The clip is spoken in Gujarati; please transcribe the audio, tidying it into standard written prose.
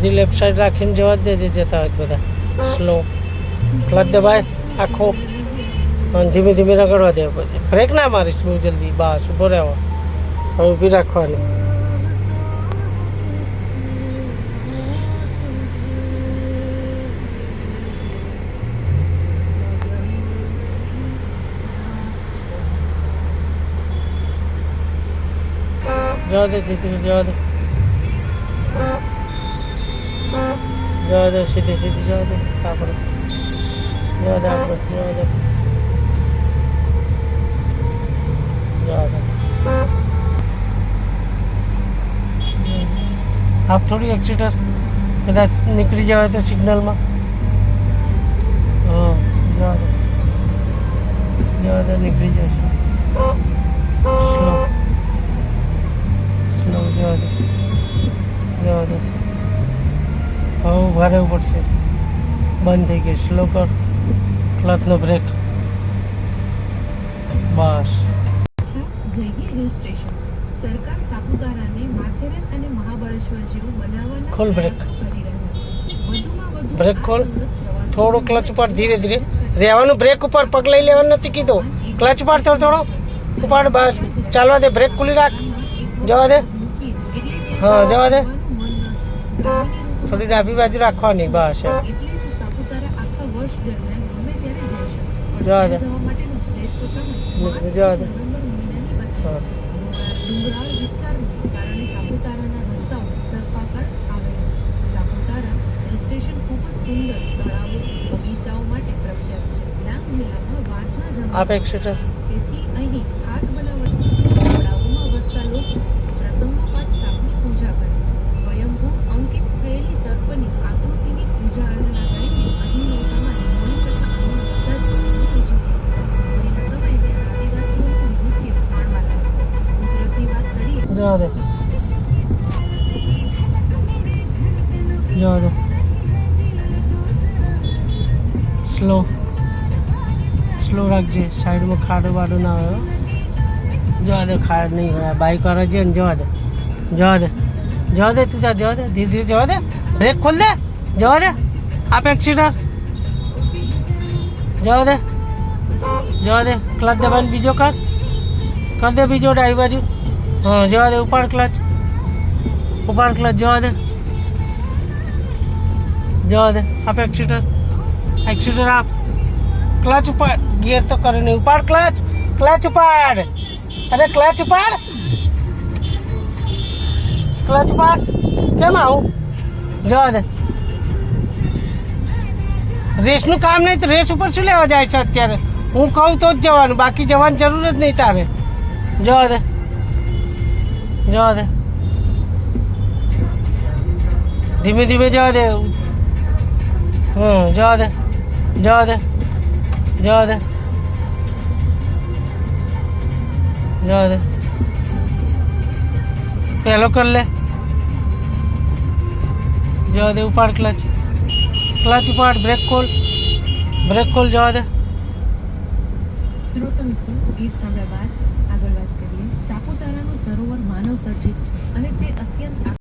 સીધી લેફ્ટ સાઈડ રાખીને જવા જ દેજે જતા હોય તો બધા સ્લો ક્લચ દબાય આખો અને ધીમે ધીમે રગડવા દે પછી બ્રેક ના મારીશ બહુ જલ્દી બસ ઊભો રહેવા હવે ઊભી રાખવાની જવા દે દીદી જવા દે જવા દે સીધી સીધી જવા દે આપણે જવા દે આપણે જવા દે જવા દે આપ થોડી એક્સિટર કદાચ નીકળી જવાય તો સિગ્નલમાં હા જવા દે નીકળી જશે સ્લો સ્લો જવા દે હવે ઊભા રહેવું પડશે બંધ થઈ ગઈ સ્લો કર ક્લચનો બ્રેક બસ જઈએ હિલ સ્ટેશન સરકાર સાપુતારાને માથેરાન અને મહાબળેશ્વર જેવું બનાવવાના ખોલ બ્રેક કરી રહ્યા છે વધુમાં વધુ બ્રેક ખોલ થોડો ક્લચ ઉપર ધીરે ધીરે રહેવાનું બ્રેક ઉપર પગ લઈ લેવાનું નથી કીધું ક્લચ ઉપર થોડો ઉપાડ બસ ચાલવા દે બ્રેક ખુલ્લી રાખ જવા દે હા જવા દે થોડી ડાબી બાજુ રાખવાની બસ એટલે જ સાપુતારા આખા વર્ષ દરમિયાન ગમે ત્યારે જઈ શકે જવા દે જવા માટેનો શ્રેષ્ઠ સમય જવા દે નવેમ્બર મહિનાની વચ્ચે હા ડુંગરાળ વિસ્તારને કારણે સાપુતારાના રસ્તાઓ સર્પાકાર આવેલા છે સાપુતારા હિલ સ્ટેશન ખૂબ જ સુંદર તળાવો બગીચાઓ માટે પ્રખ્યાત છે ડાંગ જિલ્લામાં વાસના જંગલ આપ એક્સિટર તેથી અહીં હાથ બનાવટ છે તળાવોમાં વસતા લોકો પ્રસંગોપાત સાપની પૂજા કરે છે સ્વયંભૂ અંકિત થયેલી સર્પની આકૃતિની પૂજા અર્ચના કરીને અહીંનો સમાજ હોળી તથા અન્ય બધા જ પર્વોની ઉજવણી કરે છે હોળીના સમયે આદિવાસીઓનું નૃત્ય માણવા લાયક હોય છે કુદરતી વાત કરીએ જવા દે જવા દે સ્લો સ્લો રાખજે સાઈડમાં ખાડો બાડો ના હોય જવા દે ખાડ નહીં હોય બાઇક વાળા છે ને જવા દે જવા દે જવા દે તું ત્યાં જવા દે ધીરે ધીરે જવા દે બ્રેક ખોલ દે જવા દે આપ એક્સિટર જવા દે જવા દે ક્લચ દબાઈને બીજો કર દે બીજો ડાબી બાજુ હા જવા દે ઉપાડ ક્લચ જવા દે આપ એક્સિટર આપ ક્લચ ઉપાડ ગિયર તો કરે નહીં ઉપાડ ક્લચ ઉપાડ અરે ક્લચ ઉપાડ કેમ આવું જવા દે રેસનું કામ નહીં તો રેસ ઉપર શું લેવા જાય છે અત્યારે હું કહું તો જ જવાનું બાકી જવાની જરૂર જ નહીં તારે જવા દે ધીમે ધીમે જવા દે જવા દે પહેલો કર લે જવા દે ઉપાડ ક્લચ ઉપાડ બ્રેક ખોલ જવા દે શ્રોતા મિત્રો ગીત સાંભળ્યા બાદ આગળ વાત કરીએ સાપુતારાનું સરોવર માનવ સર્જિત છે અને તે અત્યંત